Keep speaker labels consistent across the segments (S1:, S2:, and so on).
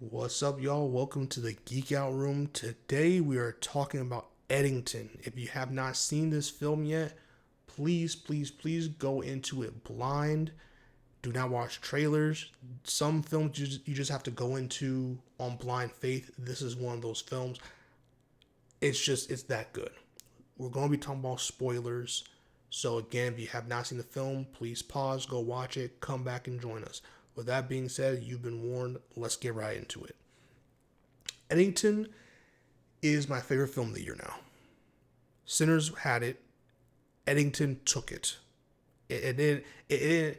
S1: What's up, y'all? Welcome to the Geek Out Room. Today we are talking about Eddington. If you have not seen this film yet, please go into it blind. Do not watch trailers. Some films you just have to go into on blind faith. This is one of those films. It's that good. We're going to be talking about spoilers. So again, if you have not seen the film, please pause, go watch it, come back and join us. With that being said, you've been warned. Let's get right into it. Eddington is my favorite film of the year now. Sinners had it. Eddington took it. I'm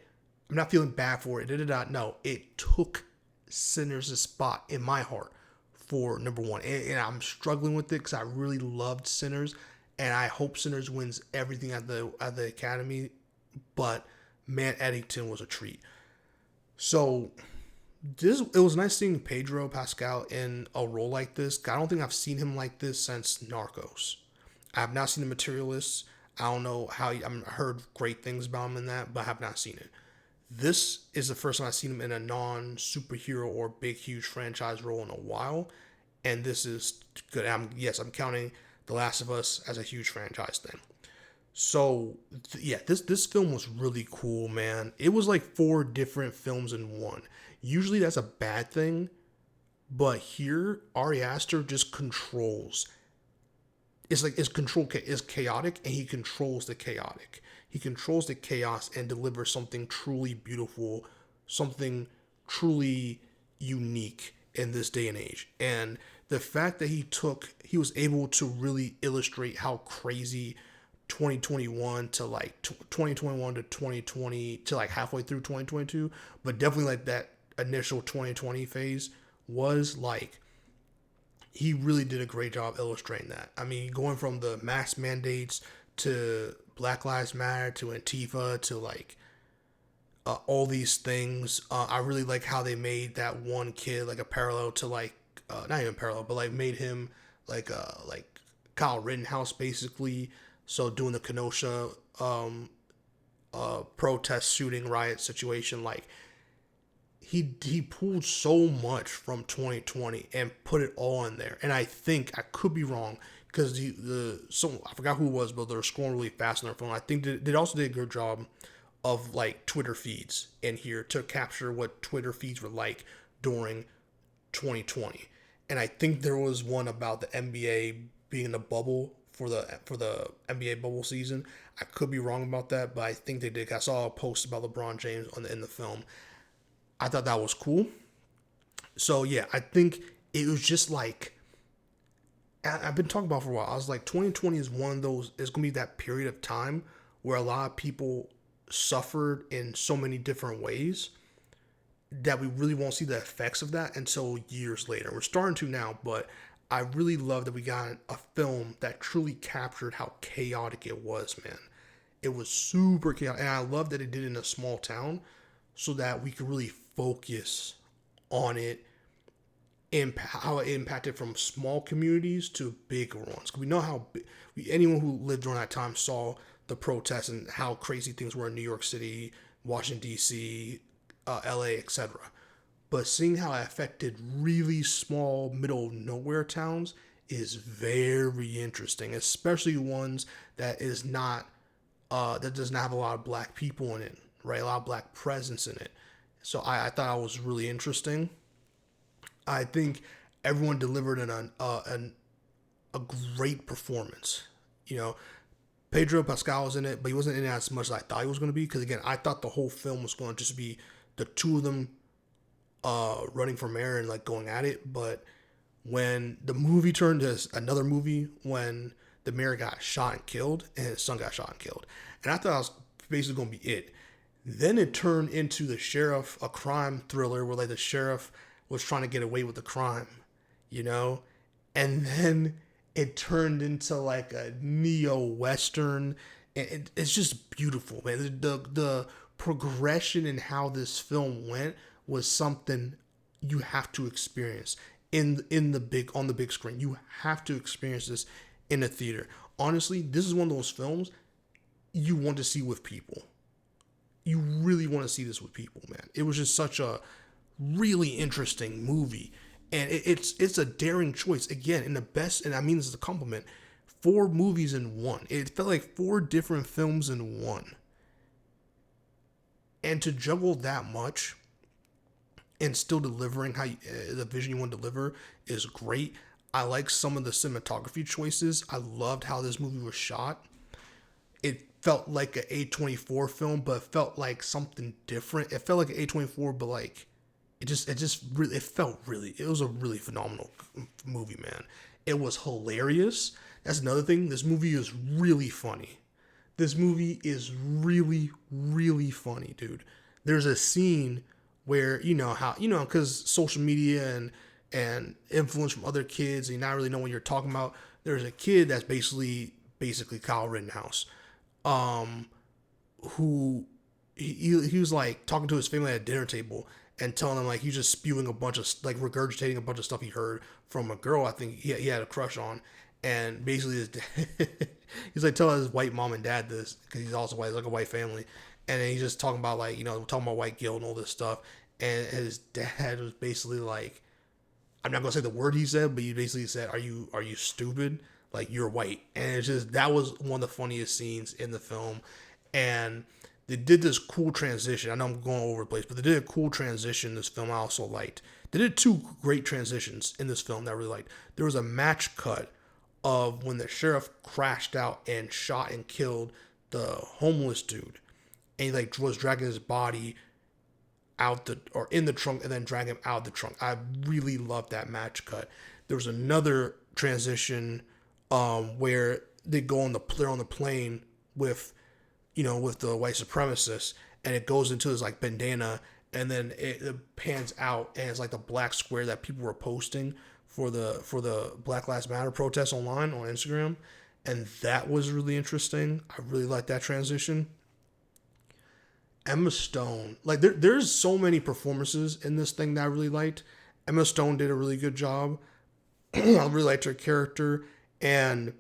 S1: not feeling bad for it. It did not. No, it took Sinners' spot in my heart for number one. And I'm struggling with it because I really loved Sinners, and I hope Sinners wins everything at the Academy. But man, Eddington was a treat. So it was nice seeing Pedro Pascal in a role like this. I don't think I've seen him like this since Narcos. I have not seen The Materialists. I don't know how I've heard great things about him in that, but I have not seen it. This is the first time I've seen him in a non-superhero or big, huge franchise role in a while, and this is good. I'm counting The Last of Us as a huge franchise thing. So yeah, this film was really cool, man. It was like four different films in one. Usually that's a bad thing, but here Ari Aster just controls. It's chaotic, and he controls the chaotic. He controls the chaos and delivers something truly beautiful, something truly unique in this day and age. And the fact that he was able to really illustrate how crazy 2021 to like 2021 to 2020 to like halfway through 2022, but definitely like that initial 2020 phase was like, he really did a great job illustrating that. I mean, going from the mask mandates to Black Lives Matter to Antifa to like all these things. I really like how they made that one kid like a parallel to like not even parallel, but like made him like Kyle Rittenhouse basically. So doing the Kenosha protest shooting riot situation, like he pulled so much from 2020 and put it all in there. And I think, I could be wrong, because I forgot who it was, but they're scrolling really fast on their phone. I think they also did a good job of like Twitter feeds in here to capture what Twitter feeds were like during 2020. And I think there was one about the NBA being in a bubble for the NBA bubble season. I could be wrong about that, but I think they did. I saw a post about LeBron James in the film. I thought that was cool. So yeah, I think it was just like, I've been talking about for a while. I was like, 2020 is one of those. It's gonna be that period of time where a lot of people suffered in so many different ways that we really won't see the effects of that until years later. We're starting to now, but I really love that we got a film that truly captured how chaotic it was, man. It was super chaotic, and I love that it did it in a small town, so that we could really focus on it, how it impacted from small communities to bigger ones. We know how anyone who lived during that time saw the protests and how crazy things were in New York City, Washington D.C., L.A., etc. But seeing how it affected really small, middle of nowhere towns is very interesting, especially ones that is not that does not have a lot of black people in it, right? A lot of black presence in it. So I thought it was really interesting. I think everyone delivered a great performance. You know, Pedro Pascal was in it, but he wasn't in it as much as I thought he was going to be. Because again, I thought the whole film was going to just be the two of them running for mayor and like going at it. But when the movie turned to another movie, when the mayor got shot and killed and his son got shot and killed, and I thought it was basically going to be it. Then it turned into the sheriff, a crime thriller where like the sheriff was trying to get away with the crime, you know? And then it turned into like a neo-western. It's just beautiful, man. The progression in how this film went was something you have to experience on the big screen. You have to experience this in a theater. Honestly, this is one of those films you want to see with people. You really want to see this with people, man. It was just such a really interesting movie. And it's a daring choice again, in the best, and I mean this is a compliment. 4 movies in one. It felt like 4 different films in one, and to juggle that much and still delivering how the vision you want to deliver is great. I like some of the cinematography choices. I loved how this movie was shot. It felt like an A24 film, but it felt like something different. It felt like an A24, but like it just really, it felt really, it was a really phenomenal movie, man. It was hilarious. That's another thing. This movie is really funny. This movie is really, really funny, dude. There's a scene where, you know how, because social media and influence from other kids, and you not really know what you're talking about. There's a kid that's basically Kyle Rittenhouse, who he was like talking to his family at a dinner table and telling them like he's just spewing a bunch of like regurgitating a bunch of stuff he heard from a girl I think he had a crush on, and basically his he's like telling his white mom and dad this because he's also white, he's like a white family, and then he's just talking about like talking about white guilt and all this stuff, and his dad was basically like, I'm not gonna say the word he said, but he basically said, "Are you stupid? Like you're white." And it's just that was one of the funniest scenes in the film, and they did this cool transition. I know I'm going over the place, but they did a cool transition in this film I also liked. They did 2 great transitions in this film that I really liked. There was a match cut of when the sheriff crashed out and shot and killed the homeless dude, and he like was dragging his body in the trunk and then drag him out the trunk. I really loved that match cut. There was another transition where they go they're on the plane with the white supremacists, and it goes into this like bandana, and then it pans out and it's like the black square that people were posting for the Black Lives Matter protest online on Instagram, and that was really interesting. I really liked that transition. Emma Stone, like there's so many performances in this thing that I really liked. Emma Stone did a really good job. I really liked her character, and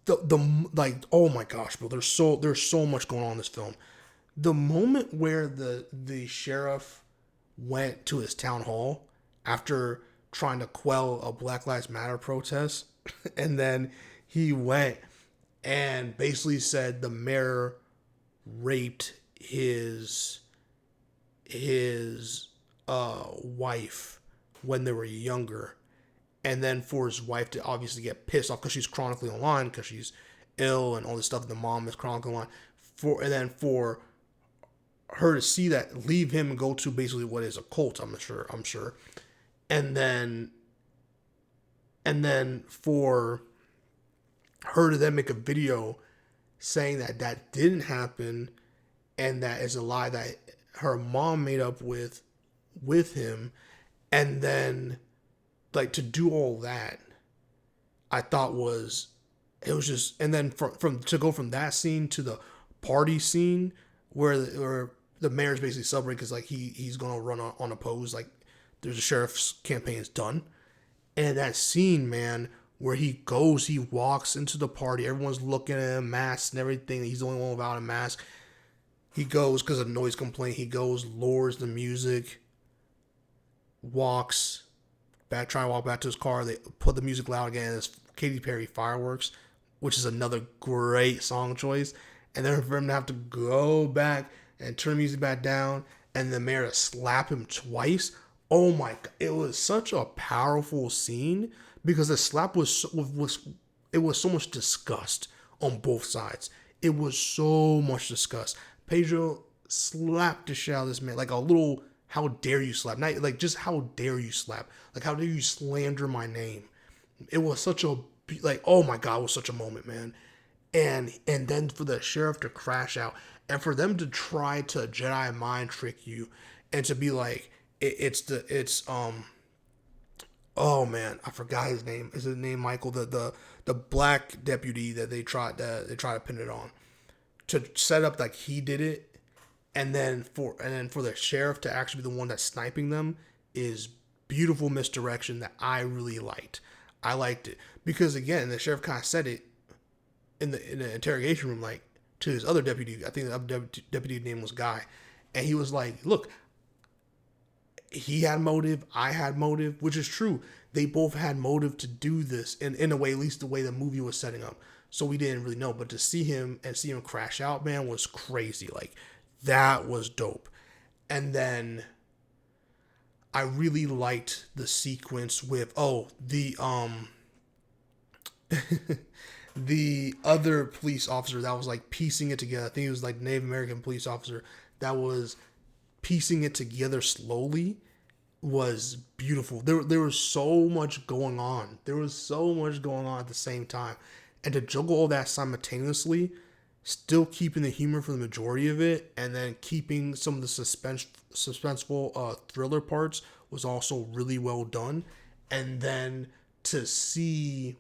S1: the like, oh my gosh, bro, there's so much going on in this film. The moment where the sheriff went to his town hall after trying to quell a Black Lives Matter protest, and then he went and basically said the mayor raped his wife when they were younger, and then for his wife to obviously get pissed off because she's chronically online because she's ill and all this stuff, and the mom is chronically online, and then for her to see that, leave him and go to basically what is a cult, I'm sure, and then for her to then make a video saying that didn't happen, and that is a lie that her mom made up with him, and then like to do all that, I thought it was just, and then from to go from that scene to the party scene where the mayor's basically celebrating because like he's gonna run on a pose, like there's a sheriff's campaign is done, and that scene, man, where he walks into the party, everyone's looking at him, masks and everything, he's the only one without a mask. He goes, because of noise complaint, he goes, lowers the music, walks back, trying to walk back to his car. They put the music loud again. It's Katy Perry Fireworks, which is another great song choice. And then for him to have to go back and turn the music back down, and the mayor to slap him twice. Oh my God. It was such a powerful scene because the slap was so much disgust on both sides. It was so much disgust. Pedro slapped the shit out of this man, like a little, how dare you slap? Not like just how dare you slap? Like how dare you slander my name? It was such a, like, oh my God, it was such a moment, man. And then for the sheriff to crash out, and for them to try to Jedi mind trick you, and to be like, oh man, I forgot his name. Is his name Michael? The black deputy that they try to pin it on, to set up like he did it, and then for the sheriff to actually be the one that's sniping them is beautiful misdirection that I really liked. I liked it because again, the sheriff kind of said it in the interrogation room, like to his other deputy. I think the other deputy name was Guy, and he was like, "Look." he had motive, I had motive, which is true. They both had motive to do this in a way, at least the way the movie was setting up. So we didn't really know. But to see him and see him crash out, man, was crazy. Like, that was dope. And then I really liked the sequence with the other police officer that was like piecing it together. I think it was like Native American police officer that was piecing it together slowly was beautiful. There was so much going on. There was so much going on at the same time. And to juggle all that simultaneously, still keeping the humor for the majority of it, and then keeping some of the suspenseful thriller parts was also really well done. And then to see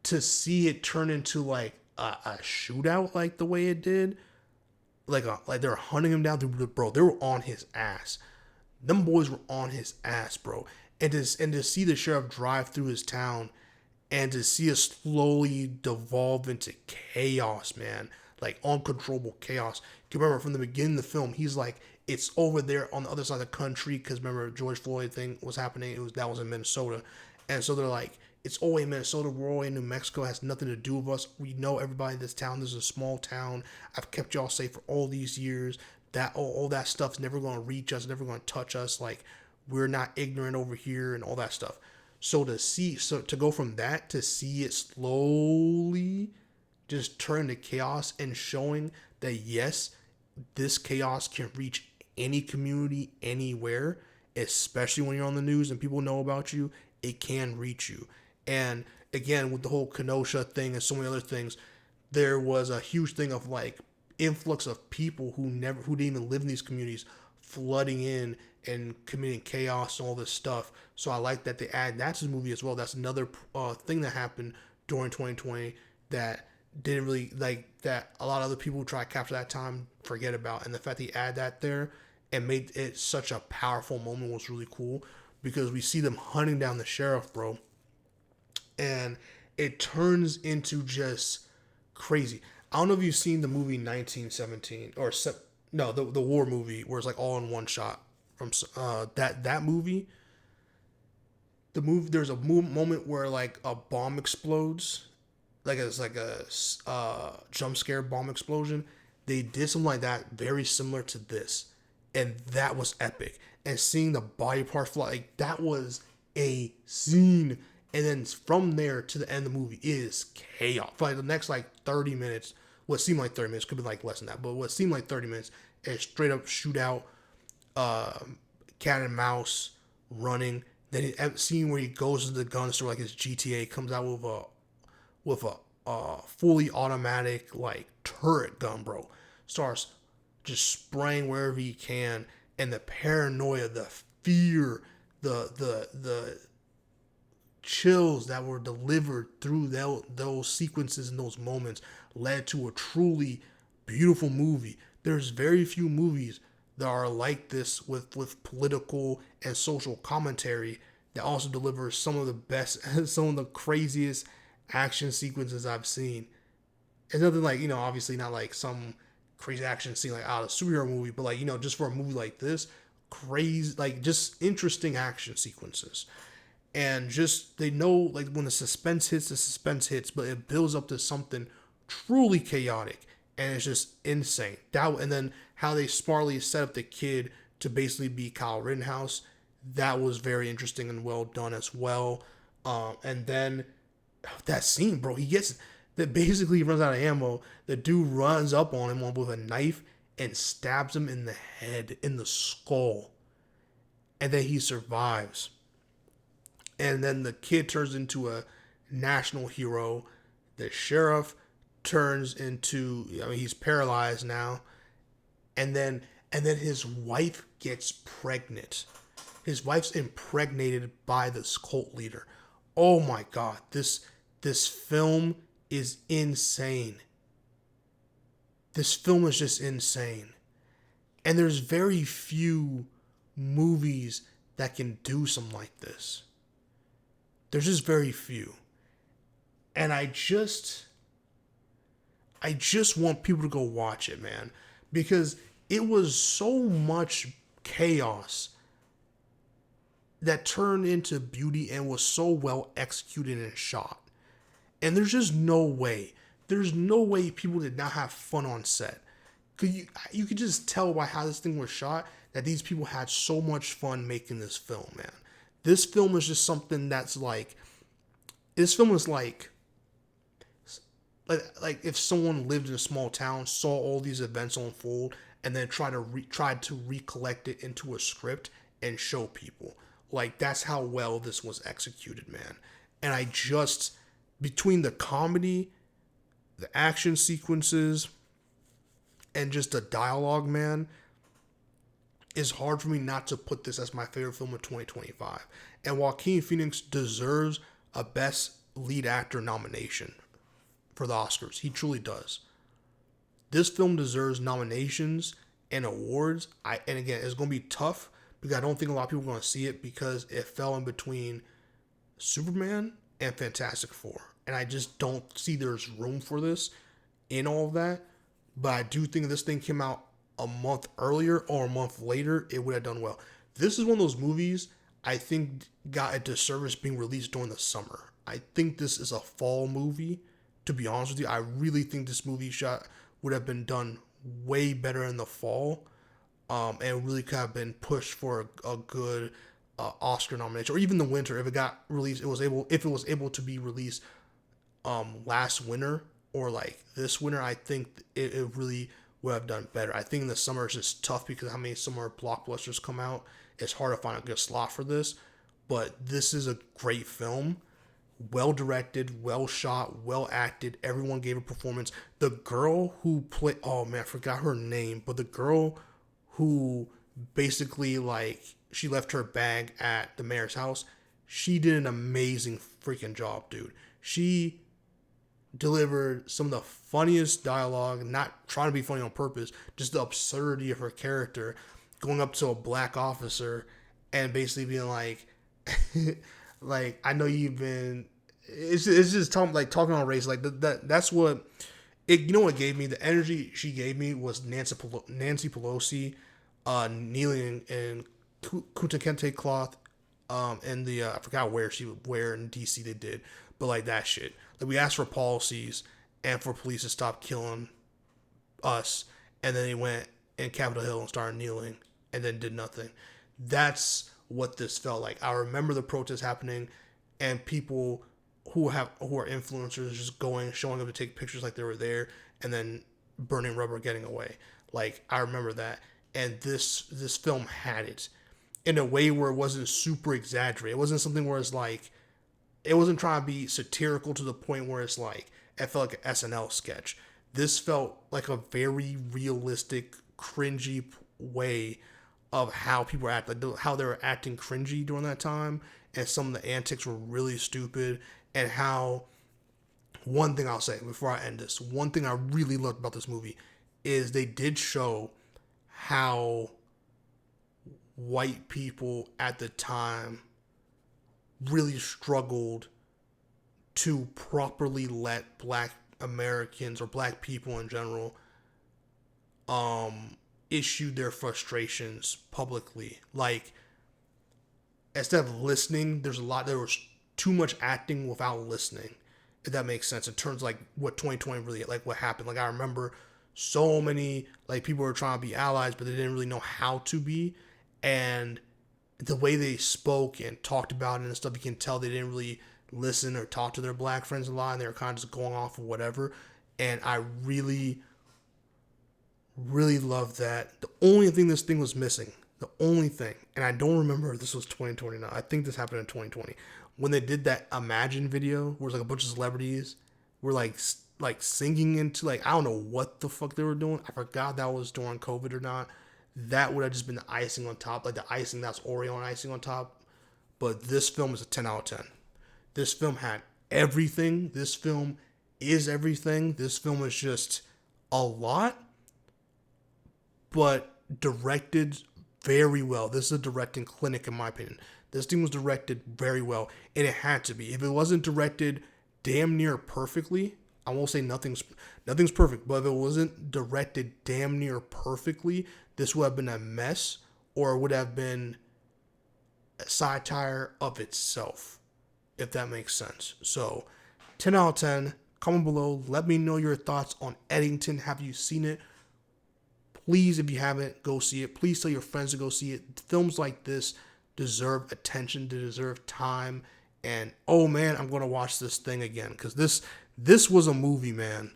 S1: it turn into like a shootout like the way it did, like they were hunting him down through, bro. They were on his ass. Them boys were on his ass, bro. And to see the sheriff drive through his town and to see it slowly devolve into chaos, man. Like uncontrollable chaos. You remember from the beginning of the film, he's like, it's over there on the other side of the country, because remember George Floyd thing was happening. That was in Minnesota. And so they're like, it's all in Minnesota, we're all in New Mexico, it has nothing to do with us. We know everybody in this town. This is a small town. I've kept y'all safe for all these years. That all that stuff's never going to reach us, never going to touch us. Like, we're not ignorant over here and all that stuff. So to go from that to see it slowly just turn to chaos and showing that yes, this chaos can reach any community anywhere, especially when you're on the news and people know about you, it can reach you. And again, with the whole Kenosha thing and so many other things, there was a huge thing of like influx of people who didn't even live in these communities flooding in and committing chaos and all this stuff. So I like that they add that to the movie as well. That's another thing that happened during 2020 that didn't really, like, that a lot of other people who try to capture that time forget about. And the fact that he add that there and made it such a powerful moment was really cool, because we see them hunting down the sheriff, bro. And it turns into just crazy. I don't know if you've seen the movie 1917 or no, the war movie where it's like all in one shot from that movie. The movie, there's a moment where like a bomb explodes, like it's like a jump scare bomb explosion. They did something like that, very similar to this, and that was epic. And seeing the body parts fly, like, that was a scene. And then from there to the end of the movie is chaos. For like the next like 30 minutes, what seemed like 30 minutes, could be like less than that, but what seemed like 30 minutes is straight up shootout, cat and mouse, running. Then scene where he goes to the gun store like his GTA, comes out with a fully automatic like turret gun, bro. Starts just spraying wherever he can, and the paranoia, the fear, the chills that were delivered through those sequences and those moments led to a truly beautiful movie. There's very few movies that are like this with political and social commentary that also delivers some of the best, some of the craziest action sequences I've seen. It's nothing like, obviously not like some crazy action scene like out of a superhero movie, but like, just for a movie like this, crazy, like just interesting action sequences. And just, they know, like, when the suspense hits, but it builds up to something truly chaotic, and it's just insane. And then how they smartly set up the kid to basically be Kyle Rittenhouse, that was very interesting and well done as well. And then that scene, bro, that basically runs out of ammo. The dude runs up on him with a knife and stabs him in the head, in the skull, and then he survives. And then the kid turns into a national hero. The sheriff turns into, he's paralyzed now. And then his wife gets pregnant. His wife's impregnated by this cult leader. Oh my God, this film is insane. This film is just insane. And there's very few movies that can do something like this. There's just very few. And I just want people to go watch it, man. Because it was so much chaos that turned into beauty and was so well executed and shot. And there's just no way. There's no way people did not have fun on set. Cause you could just tell by how this thing was shot that these people had so much fun making this film, man. This film is just something that's like, this film is like if someone lived in a small town, saw all these events unfold, and then tried to recollect it into a script and show people. Like, that's how well this was executed, man. And I just, between the comedy, the action sequences, and just the dialogue, man, it's hard for me not to put this as my favorite film of 2025. And Joaquin Phoenix deserves a Best Lead Actor nomination for the Oscars. He truly does. This film deserves nominations and awards. And again, it's going to be tough because I don't think a lot of people are going to see it because it fell in between Superman and Fantastic Four. And I just don't see there's room for this in all of that. But I do think if this thing came out a month earlier or a month later, it would have done well. This is one of those movies I think got a disservice being released during the summer. I think this is a fall movie, to be honest with you. I really think this movie shot would have been done way better in the fall, and really could have been pushed for a good Oscar nomination, or even the winter if it got released. If it was able to be released last winter or like this winter, I think it really would have done better. I think in the summer it's just tough because how many summer blockbusters come out. It's hard to find a good slot for this, but this is a great film. Well directed, well shot, well acted. Everyone gave a performance. The girl who played, oh man, I forgot her name, but the girl who basically, like, she left her bag at the mayor's house, she did an amazing freaking job, dude. She delivered some of the funniest dialogue, not trying to be funny on purpose, just the absurdity of her character, going up to a black officer and basically being like, like, I know you've been, it's just talking on race, like that's what it, you know what it gave me? The energy she gave me was Nancy Pelosi kneeling in Kunta Kinte cloth, and the I forgot where in DC they did, but like that shit. Like, we asked for policies and for police to stop killing us, and then they went in Capitol Hill and started kneeling, and then did nothing. That's what this felt like. I remember the protests happening, and people who are influencers just showing up to take pictures like they were there, and then burning rubber, getting away. Like, I remember that, and this film had it in a way where it wasn't super exaggerated. It wasn't something where it's like, it wasn't trying to be satirical to the point where it's like, it felt like an SNL sketch. This felt like a very realistic, cringy way of how people act, like how they were acting cringy during that time, and some of the antics were really stupid. And how, one thing I'll say before I end this, one thing I really loved about this movie is they did show how white people at the time really struggled to properly let black Americans or black people in general issue their frustrations publicly. Like, instead of listening, there was too much acting without listening, if that makes sense. It turns like what 2020 really, like what happened. Like, I remember so many, like, people were trying to be allies, but they didn't really know how to be. And the way they spoke and talked about it and stuff, you can tell they didn't really listen or talk to their black friends a lot, and they were kind of just going off of whatever. And I really, really loved that. The only thing this thing was missing, the only thing, and I don't remember if this was 2020 now. I think this happened in 2020 when they did that Imagine video where it's like a bunch of celebrities were like singing into, like, I don't know what the fuck they were doing. I forgot that was during COVID or not. That would have just been the icing on top, like the icing that's Oreo and icing on top. But this film is a 10 out of 10. This film had everything. This film is everything. This film is just a lot, but directed very well. This is a directing clinic, in my opinion. This thing was directed very well, and it had to be. If it wasn't directed damn near perfectly, I won't say nothing's perfect, but if it wasn't directed damn near perfectly, this would have been a mess, or would have been a satire of itself, if that makes sense. So 10 out of 10. Comment below. Let me know your thoughts on Eddington. Have you seen it? Please, if you haven't, go see it. Please tell your friends to go see it. Films like this deserve attention, they deserve time. And oh man, I'm gonna watch this thing again because this was a movie, man.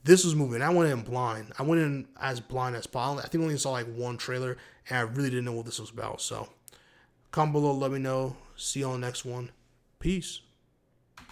S1: This was a movie, and I went in blind. I went in as blind as possible. I think I only saw like one trailer, and I really didn't know what this was about. So, comment below, let me know. See you on the next one. Peace.